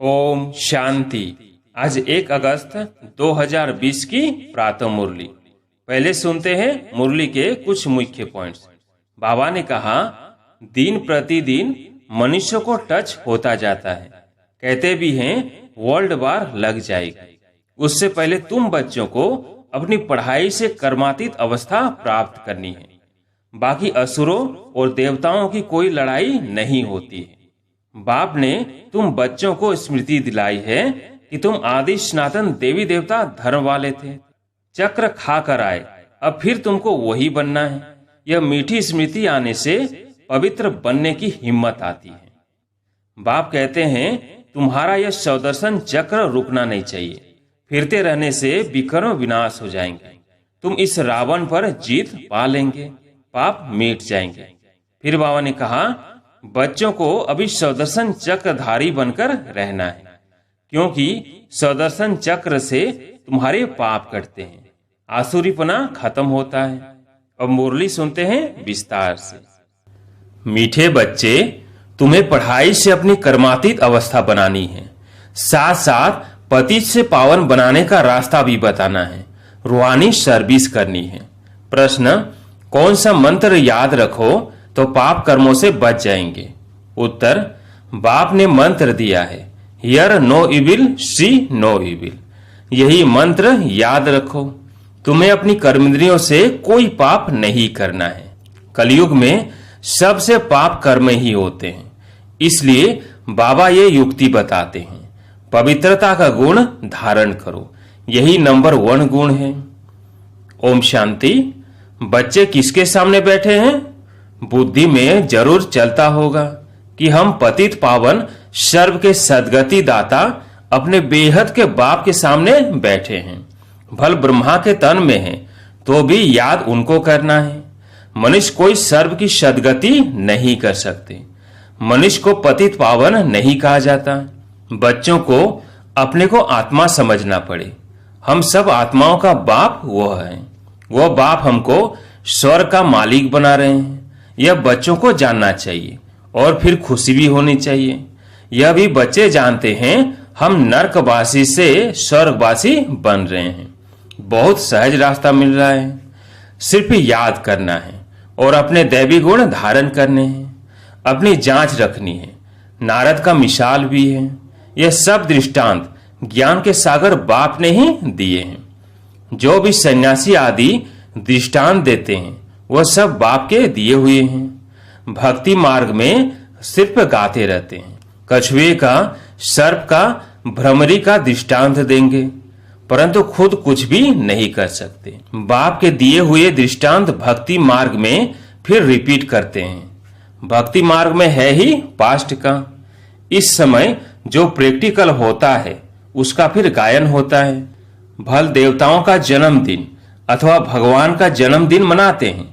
ओम शांति। आज 1 अगस्त 2020 की प्रातः मुरली। पहले सुनते हैं मुरली के कुछ मुख्य पॉइंट्स। बाबा ने कहा, दिन प्रतिदिन मनुष्य को टच होता जाता है। कहते भी हैं वर्ल्ड वार लग जाएगी। उससे पहले तुम बच्चों को अपनी पढ़ाई से कर्मातीत अवस्था प्राप्त करनी है। बाकी असुरों और देवताओं की कोई लड़ाई नहीं होती है। बाप ने तुम बच्चों को स्मृति दिलाई है कि तुम आदि सनातन देवी देवता धर्म वाले थे। चक्र खाकर आए, अब फिर तुमको वही बनना है। यह मीठी स्मृति आने से पवित्र बनने की हिम्मत आती है। बाप कहते हैं तुम्हारा यह सौदर्शन चक्र रुकना नहीं चाहिए। फिरते रहने से विकर्म विनाश हो जाएंगे। तुम इस रावण पर जीत पा लेंगे, पाप मिट जाएंगे। फिर बाबा ने कहा, बच्चों को अभी सौदर्शन चक्रधारी बनकर रहना है, क्योंकि सौदर्शन चक्र से तुम्हारे पाप कटते हैं, आसुरीपना खत्म होता है। अब मुरली सुनते हैं विस्तार से। मीठे बच्चे, तुम्हें पढ़ाई से अपनी कर्मातीत अवस्था बनानी है, साथ साथ पतित से पावन बनाने का रास्ता भी बताना है। रूहानी सर्विस करनी है। प्रश्न, कौन सा मंत्र याद रखो तो पाप कर्मों से बच जाएंगे? उत्तर, बाप ने मंत्र दिया है, hear no evil see no evil. यही मंत्र याद रखो। तुम्हें अपनी कर्मेंद्रियों से कोई पाप नहीं करना है। कलयुग में सबसे पाप कर्म ही होते हैं, इसलिए बाबा ये युक्ति बताते हैं, पवित्रता का गुण धारण करो। यही नंबर 1 गुण है। ओम शांति। बच्चे किसके सामने बैठे हैं? बुद्धि में जरूर चलता होगा कि हम पतित पावन सर्व के सदगति दाता अपने बेहद के बाप के सामने बैठे हैं। भल ब्रह्मा के तन में हैं, तो भी याद उनको करना है। मनुष्य कोई सर्व की सदगति नहीं कर सकते। मनुष्य को पतित पावन नहीं कहा जाता। बच्चों को अपने को आत्मा समझना पड़े। हम सब आत्माओं का बाप वो है। वो बाप हमको स्वर्ग का मालिक बना रहे हैं। यह बच्चों को जानना चाहिए और फिर खुशी भी होनी चाहिए। यह भी बच्चे जानते हैं हम नरकवासी से स्वर्गवासी बन रहे हैं। बहुत सहज रास्ता मिल रहा है। सिर्फ याद करना है और अपने दैवी गुण धारण करने हैं। अपनी जांच रखनी है। नारद का मिसाल भी है। यह सब दृष्टांत ज्ञान के सागर बाप ने ही दिए हैं। जो भी सन्यासी आदि दृष्टांत देते हैं वह सब बाप के दिए हुए हैं। भक्ति मार्ग में सिर्फ गाते रहते हैं। कछुए का, सर्प का, भ्रमरी का दृष्टांत देंगे, परंतु खुद कुछ भी नहीं कर सकते। बाप के दिए हुए दृष्टांत भक्ति मार्ग में फिर रिपीट करते हैं। भक्ति मार्ग में है ही पास्ट का। इस समय जो प्रैक्टिकल होता है उसका फिर गायन होता है। भल देवताओं का जन्मदिन अथवा भगवान का जन्मदिन मनाते हैं,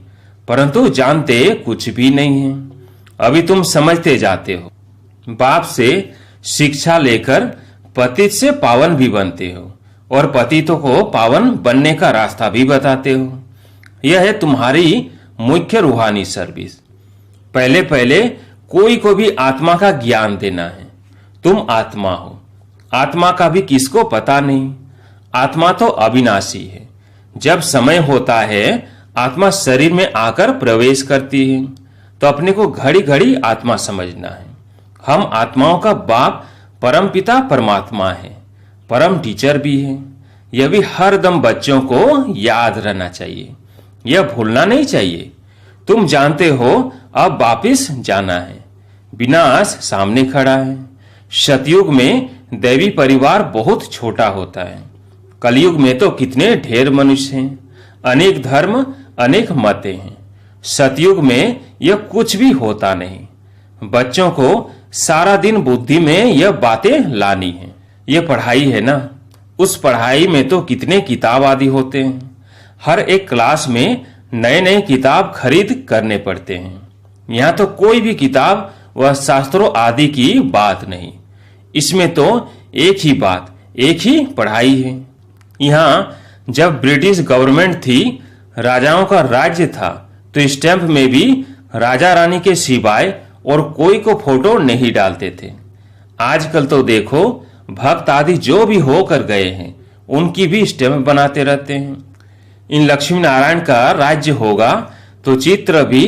परंतु जानते कुछ भी नहीं है। अभी तुम समझते जाते हो। बाप से शिक्षा लेकर पतित से पावन भी बनते हो और पतितों को पावन बनने का रास्ता भी बताते हो। यह है तुम्हारी मुख्य रूहानी सर्विस। पहले पहले कोई को भी आत्मा का ज्ञान देना है। तुम आत्मा हो। आत्मा का भी किसको पता नहीं। आत्मा तो अविनाशी है। जब समय होता है आत्मा शरीर में आकर प्रवेश करती है, तो अपने को घड़ी घड़ी आत्मा समझना है। हम आत्माओं का बाप परम पिता परमात्मा है, परम टीचर भी है। यह भी हर दम बच्चों को याद रहना चाहिए। यह भूलना नहीं चाहिए। तुम जानते हो अब वापिस जाना है। विनाश सामने खड़ा है। सतयुग में दैवी परिवार बहुत छोटा होता है। कलयुग में तो कितने ढेर मनुष्य हैं। अनेक धर्म, अनेक मतें हैं। सतयुग में यह कुछ भी होता नहीं। बच्चों को सारा दिन बुद्धि में यह बातें लानी है। यह पढ़ाई है ना, उस पढ़ाई में तो कितने किताब आदि होते हैं। हर एक क्लास में नए नए किताब खरीद करने पड़ते हैं। यहाँ तो कोई भी किताब व शास्त्रों आदि की बात नहीं। इसमें तो एक ही बात, एक ही पढ़ाई है। यहाँ जब ब्रिटिश गवर्नमेंट थी, राजाओं का राज्य था, तो स्टैंप में भी राजा रानी के सिवाय और कोई को फोटो नहीं डालते थे। आजकल तो देखो, भक्त आदि जो भी होकर गए हैं उनकी भी स्टैम्प बनाते रहते हैं। इन लक्ष्मी नारायण का राज्य होगा तो चित्र भी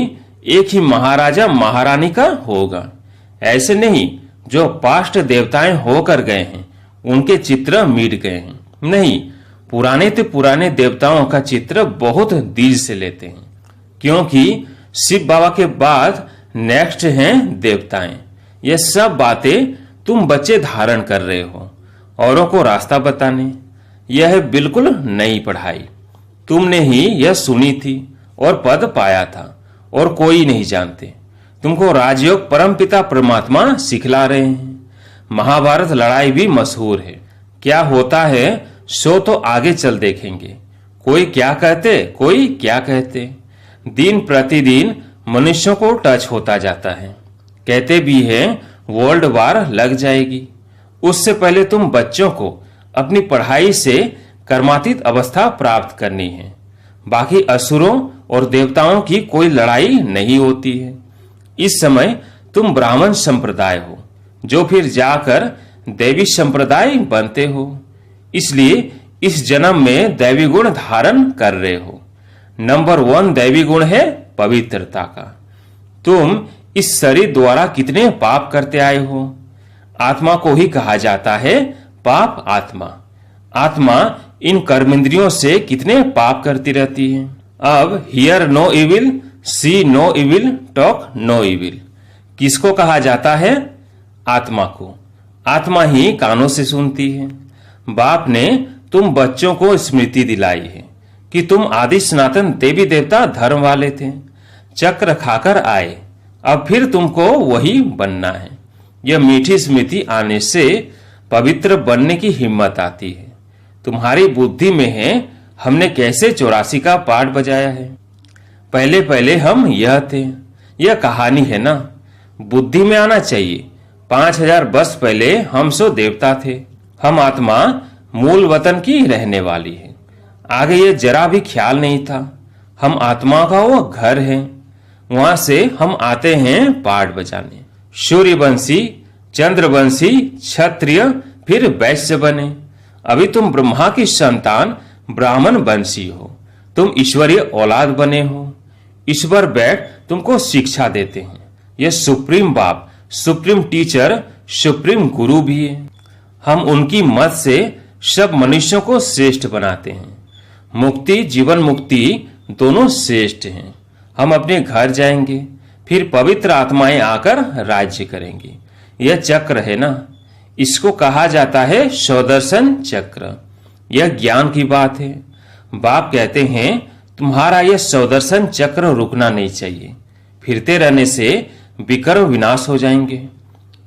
एक ही महाराजा महारानी का होगा। ऐसे नहीं जो पास्ट देवताएं होकर गए हैं उनके चित्र मिट गए हैं। नहीं, पुराने तो पुराने देवताओं का चित्र बहुत दिल से लेते हैं, क्योंकि शिव बाबा के बाद नेक्स्ट हैं देवताएं। ये सब बातें तुम बच्चे धारण कर रहे हो औरों को रास्ता बताने। यह है बिल्कुल नई पढ़ाई। तुमने ही यह सुनी थी और पद पाया था और कोई नहीं जानते। तुमको राजयोग परमपिता परमात्मा सिखला रहे हैं। महाभारत लड़ाई भी मशहूर है। क्या होता है सो तो आगे चल देखेंगे। कोई क्या कहते, कोई क्या कहते। दिन प्रतिदिन मनुष्यों को टच होता जाता है। कहते भी हैं वर्ल्ड वार लग जाएगी। उससे पहले तुम बच्चों को अपनी पढ़ाई से कर्मातीत अवस्था प्राप्त करनी है। बाकी असुरों और देवताओं की कोई लड़ाई नहीं होती है। इस समय तुम ब्राह्मण संप्रदाय हो, जो फिर जाकर देवी संप्रदाय बनते हो। इसलिए इस जन्म में दैवी गुण धारण कर रहे हो। नंबर 1 दैवी गुण है पवित्रता का। तुम इस शरीर द्वारा कितने पाप करते आए हो। आत्मा को ही कहा जाता है पाप आत्मा। आत्मा इन कर्मेंद्रियों से कितने पाप करती रहती है। अब hear no evil, see no evil, talk no evil किसको कहा जाता है? आत्मा को। आत्मा ही कानों से सुनती है। बाप ने तुम बच्चों को स्मृति दिलाई है कि तुम आदि सनातन देवी देवता धर्म वाले थे। चक्र खाकर आए, अब फिर तुमको वही बनना है। यह मीठी स्मृति आने से पवित्र बनने की हिम्मत आती है। तुम्हारी बुद्धि में है हमने कैसे 84 का पाठ बजाया है। पहले पहले हम यह थे। यह कहानी है ना, बुद्धि में आना चाहिए। 5000 वर्ष पहले हम सो देवता थे। हम आत्मा मूल वतन की रहने वाली है। आगे ये जरा भी ख्याल नहीं था। हम आत्मा का वो घर है, वहां से हम आते हैं पाठ बजाने। सूर्यवंशी, चंद्रवंशी, क्षत्रिय, फिर वैश्य बने। अभी तुम ब्रह्मा की संतान ब्राह्मण वंशी हो। तुम ईश्वरीय औलाद बने हो। ईश्वर बैठ तुमको शिक्षा देते हैं। यह सुप्रीम बाप, सुप्रीम टीचर, सुप्रीम गुरु भी है। हम उनकी मत से सब मनुष्यों को श्रेष्ठ बनाते हैं। मुक्ति, जीवन मुक्ति दोनों श्रेष्ठ हैं। हम अपने घर जाएंगे, फिर पवित्र आत्माएं आकर राज्य करेंगे। यह चक्र है ना, इसको कहा जाता है स्वदर्शन चक्र। यह ज्ञान की बात है। बाप कहते हैं तुम्हारा यह स्वदर्शन चक्र रुकना नहीं चाहिए। फिरते रहने से विकर्म विनाश हो जाएंगे।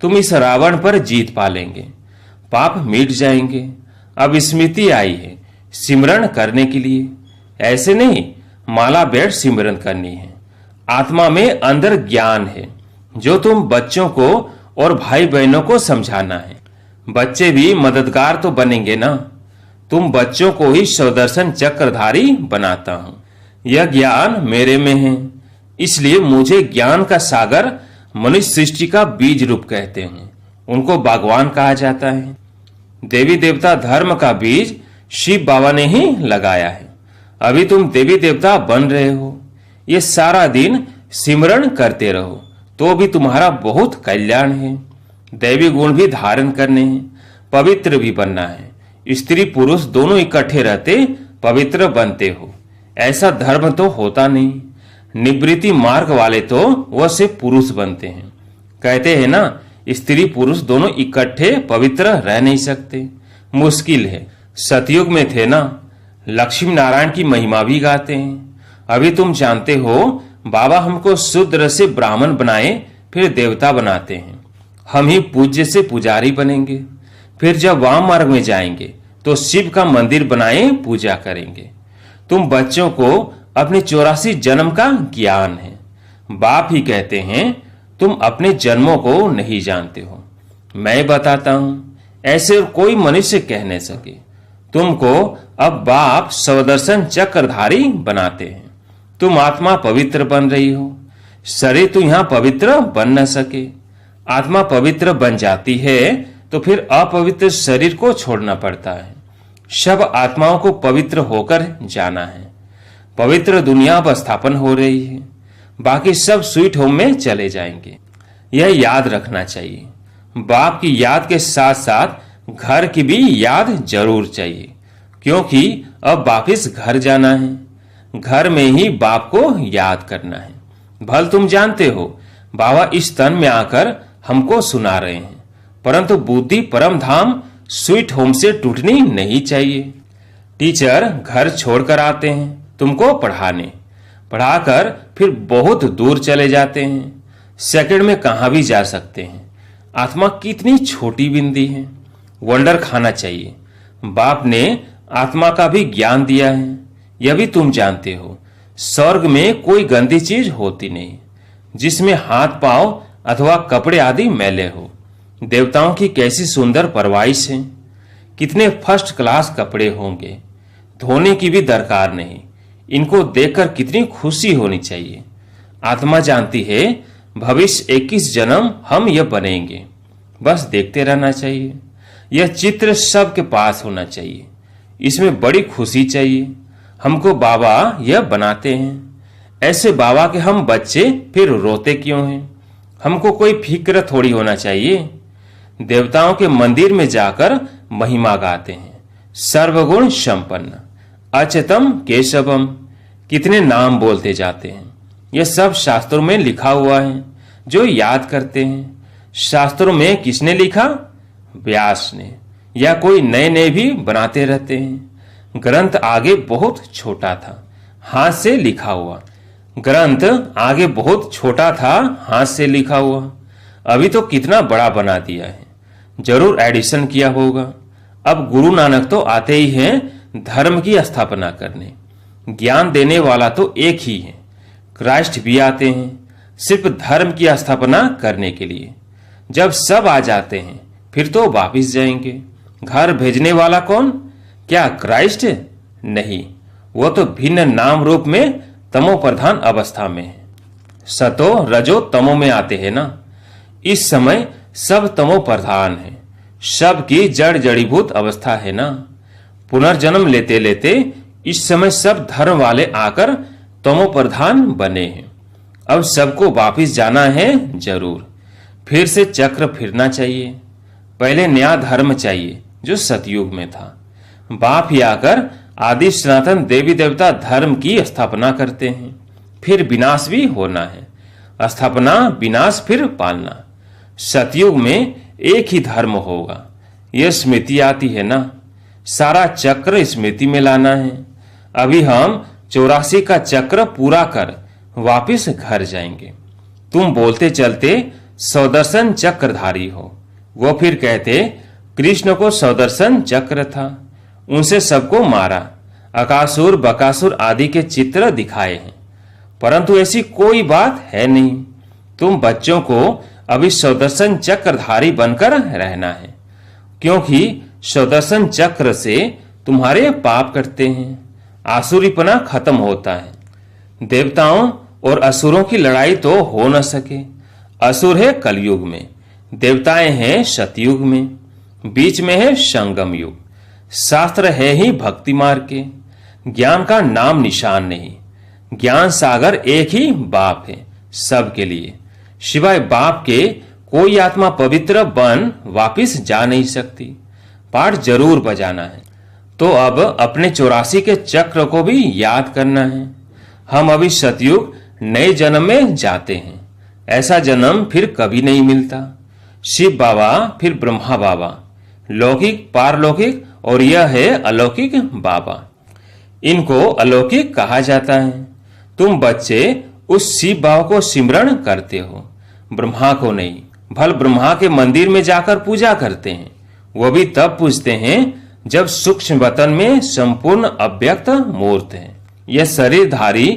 तुम इस रावण पर जीत पा लेंगे। पाप मिट जाएंगे। अब स्मृति आई है सिमरन करने के लिए। ऐसे नहीं माला बैठ सिमरन करनी है। आत्मा में अंदर ज्ञान है जो तुम बच्चों को और भाई बहनों को समझाना है। बच्चे भी मददगार तो बनेंगे ना। तुम बच्चों को ही स्वदर्शन चक्रधारी बनाता हूं। यह ज्ञान मेरे में है, इसलिए मुझे ज्ञान का सागर मनुष्य सृष्टि का बीज रूप कहते हैं। उनको भगवान कहा जाता है। देवी देवता धर्म का बीज शिव बाबा ने ही लगाया है। अभी तुम देवी देवता बन रहे हो। ये सारा दिन सिमरन करते रहो तो भी तुम्हारा बहुत कल्याण है। दैवी गुण भी धारण करने हैं, पवित्र भी बनना है। स्त्री पुरुष दोनों इकट्ठे रहते पवित्र बनते हो। ऐसा धर्म तो होता नहीं। निवृत्ति मार्ग वाले तो वह से पुरुष बनते हैं। कहते हैं ना स्त्री पुरुष दोनों इकट्ठे पवित्र रह नहीं सकते। मुश्किल है। सतयुग में थे ना, लक्ष्मी नारायण की महिमा भी गाते हैं। अभी तुम जानते हो बाबा हमको शूद्र से ब्राह्मण बनाए, फिर देवता बनाते हैं। हम ही पूज्य से पुजारी बनेंगे। फिर जब वाम मार्ग में जाएंगे तो शिव का मंदिर बनाए पूजा करेंगे। तुम बच्चों को अपने 84 जन्म का ज्ञान है। बाप ही कहते हैं तुम अपने जन्मों को नहीं जानते हो। मैं बताता हूं, ऐसे और कोई मनुष्य कह नहीं सके। तुमको अब बाप स्वदर्शन चक्रधारी बनाते हैं। तुम आत्मा पवित्र बन रही हो। शरीर तो यहां पवित्र बन न सके। आत्मा पवित्र बन जाती है तो फिर अपवित्र शरीर को छोड़ना पड़ता है। सब आत्माओं को पवित्र होकर जाना है। पवित्र दुनिया अब स्थापन हो रही है, बाकी सब स्वीट होम में चले जाएंगे। यह याद रखना चाहिए। बाप की याद के साथ साथ घर की भी याद जरूर चाहिए, क्योंकि अब वापिस घर जाना है। घर में ही बाप को याद करना है। भल तुम जानते हो बाबा इस तन में आकर हमको सुना रहे हैं, परंतु बुद्धि परम धाम स्वीट होम से टूटनी नहीं चाहिए। टीचर घर छोड़कर आते हैं तुमको पढ़ाने, पढ़ाकर फिर बहुत दूर चले जाते हैं। सेकंड में कहां भी जा सकते हैं। आत्मा कितनी छोटी बिंदी है। वंडर खाना चाहिए। बाप ने आत्मा का भी ज्ञान दिया है, यह भी तुम जानते हो। स्वर्ग में कोई गंदी चीज होती नहीं जिसमें हाथ पांव अथवा कपड़े आदि मैले हो। देवताओं की कैसी सुंदर परवाइश है। कितने फर्स्ट क्लास कपड़े होंगे, धोने की भी दरकार नहीं। इनको देखकर कितनी खुशी होनी चाहिए। आत्मा जानती है भविष्य 21 जन्म हम यह बनेंगे, बस देखते रहना चाहिए। यह चित्र सबके पास होना चाहिए। इसमें बड़ी खुशी चाहिए। हमको बाबा यह बनाते हैं। ऐसे बाबा के हम बच्चे फिर रोते क्यों हैं? हमको कोई फिक्र थोड़ी होना चाहिए। देवताओं के मंदिर में जाकर महिमा गाते हैं। सर्वगुण संपन्न अच्युतम केशवम, कितने नाम बोलते जाते हैं। यह सब शास्त्रों में लिखा हुआ है, जो याद करते हैं। शास्त्रों में किसने लिखा? व्यास ने, या कोई नए नए भी बनाते रहते हैं। ग्रंथ आगे बहुत छोटा था, हाथ से लिखा हुआ। ग्रंथ आगे बहुत छोटा था, हाथ से लिखा हुआ। अभी तो कितना बड़ा बना दिया है। जरूर एडिशन किया होगा। अब गुरु नानक तो आते ही हैं धर्म की स्थापना करने। ज्ञान देने वाला तो एक ही है। क्राइस्ट भी आते हैं सिर्फ धर्म की स्थापना करने के लिए। जब सब आ जाते हैं फिर तो वापिस जाएंगे। घर भेजने वाला कौन? क्या क्राइस्ट? नहीं, वो तो भिन्न नाम रूप में तमो प्रधान अवस्था में है। सतो रजो तमो में आते हैं ना। इस समय सब तमो प्रधान है। सब की जड़ जड़ीभूत अवस्था है ना। पुनर्जन्म लेते लेते इस समय सब धर्म वाले आकर तमो प्रधान बने हैं। अब सबको वापिस जाना है जरूर। फिर से चक्र फिरना चाहिए। पहले नया धर्म चाहिए जो सतयुग में था। बाप ही आकर आदि सनातन देवी देवता धर्म की स्थापना करते हैं। फिर विनाश भी होना है। स्थापना विनाश फिर पालना। सतयुग में एक ही धर्म होगा। यह स्मृति आती है ना। सारा चक्र स्मृति में लाना है। अभी हम 84 का चक्र पूरा कर वापिस घर जाएंगे। तुम बोलते चलते सौदर्शन चक्रधारी हो। वो फिर कहते कृष्ण को सौदर्शन चक्र था, उनसे सबको मारा। अकासुर बकासुर आदि के चित्र दिखाए हैं, परंतु ऐसी कोई बात है नहीं। तुम बच्चों को अभी सौदर्शन चक्रधारी बनकर रहना है, क्योंकि सौदर्शन चक्र से तुम्हारे पाप कटते हैं। आसुरीपना खत्म होता है। देवताओं और असुरों की लड़ाई तो हो न सके। असुर है कलयुग में, देवताएं हैं सतयुग में, बीच में है संगम युग। शास्त्र है ही भक्ति मार्ग के। ज्ञान का नाम निशान नहीं। ज्ञान सागर एक ही बाप है सबके लिए। सिवाय बाप के कोई आत्मा पवित्र बन वापिस जा नहीं सकती। पाठ जरूर बजाना है। तो अब अपने 84 के चक्र को भी याद करना है। हम अभी सतयुग नए जन्म में जाते हैं। ऐसा जन्म फिर कभी नहीं मिलता। शिव बाबा फिर ब्रह्मा बाबा, लौकिक पारलौकिक, और यह है अलौकिक बाबा। इनको अलौकिक कहा जाता है। तुम बच्चे उस शिव बाबा को सिमरण करते हो, ब्रह्मा को नहीं। भल ब्रह्मा के मंदिर में जाकर पूजा करते हैं। वो भी तब पूजते हैं जब सूक्ष्म वतन में संपूर्ण अव्यक्त मूर्त है। यह शरीरधारी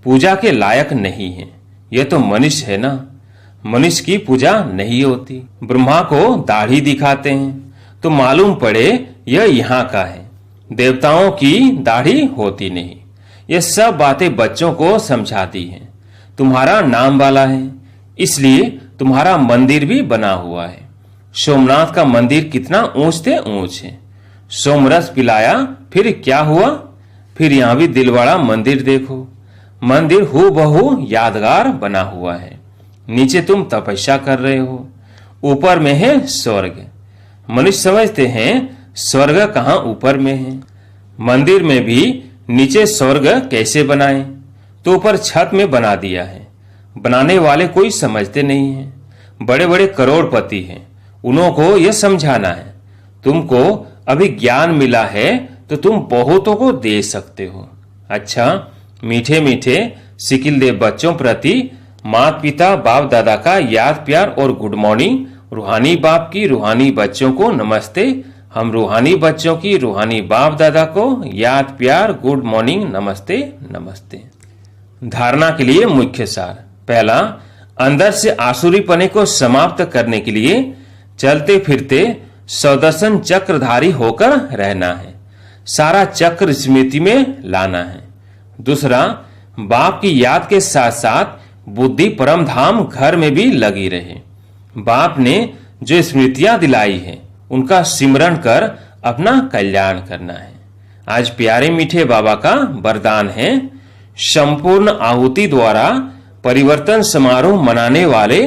पूजा के लायक नहीं है। यह तो मनुष्य है ना। मनुष्य की पूजा नहीं होती। ब्रह्मा को दाढ़ी दिखाते हैं तो मालूम पड़े यह यहाँ का है। देवताओं की दाढ़ी होती नहीं। यह सब बातें बच्चों को समझाती हैं। तुम्हारा नाम वाला है, इसलिए तुम्हारा मंदिर भी बना हुआ है। सोमनाथ का मंदिर कितना ऊंच से ऊंच है। सोमरस पिलाया फिर क्या हुआ? फिर यहाँ भी दिलवाड़ा मंदिर देखो। मंदिर हूबहू यादगार बना हुआ है। नीचे तुम तपस्या कर रहे हो, ऊपर में है स्वर्ग। मनुष्य समझते हैं स्वर्ग कहाँ ऊपर में है। मंदिर में भी नीचे स्वर्ग कैसे बनाए? तो ऊपर छत में बना दिया है। बनाने वाले कोई समझते नहीं है। बड़े बड़े करोड़पति हैं, उन्हों को यह समझाना है। तुमको अभी ज्ञान मिला है तो तुम बहुतों को दे सकते हो। अच्छा, मीठे मीठे सिकिलदेव बच्चों प्रति माता पिता बाप दादा का याद प्यार और गुड मॉर्निंग। रूहानी बाप की रूहानी बच्चों को नमस्ते। हम रूहानी बच्चों की रूहानी बाप दादा को याद प्यार गुड मॉर्निंग नमस्ते नमस्ते। धारणा के लिए मुख्य सार। पहला, अंदर से आसुरीपने को समाप्त करने के लिए चलते फिरते सौदर्शन चक्रधारी होकर रहना है। सारा चक्र स्मृति में लाना है। दूसरा, बाप की याद के साथ साथ बुद्धि परम धाम घर में भी लगी रहे। बाप ने जो स्मृतियां दिलाई है उनका सिमरण कर अपना कल्याण करना है। आज प्यारे मीठे बाबा का वरदान है, संपूर्ण आहुति द्वारा परिवर्तन समारोह मनाने वाले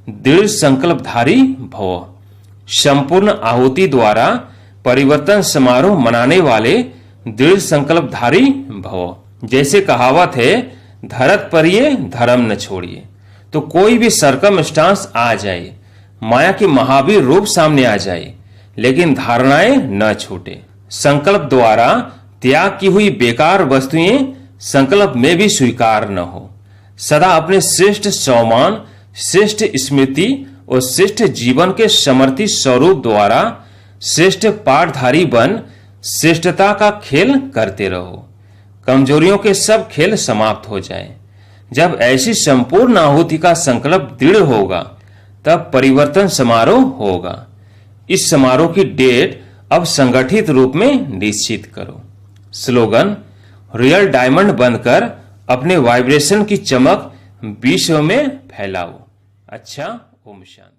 दृढ़ संकल्पधारी भव। संपूर्ण आहुति द्वारा परिवर्तन समारोह मनाने वाले दृढ़ संकल्पधारी भव। जैसे कहावत है, धरत पर ये धर्म न छोड़िए। तो कोई भी सर्कमस्टांस आ जाए, माया के महावीर रूप सामने आ जाए, लेकिन धारणाएं न छूटे। संकल्प द्वारा त्याग की हुई बेकार वस्तुएं संकल्प में भी स्वीकार न हो। सदा अपने श्रेष्ठ सम्मान, श्रेष्ठ स्मृति और श्रेष्ठ जीवन के समर्थी स्वरूप द्वारा श्रेष्ठ पाठधारी बन श्रेष्ठता का खेल करते रहो। कमजोरियों के सब खेल समाप्त हो जाए। जब ऐसी संपूर्ण आहुति का संकल्प दृढ़ होगा तब परिवर्तन समारोह होगा। इस समारोह की डेट अब संगठित रूप में निश्चित करो। स्लोगन, रियल डायमंड बनकर अपने वाइब्रेशन की चमक विश्व में फैलाओ। अच्छा, ओम शांति।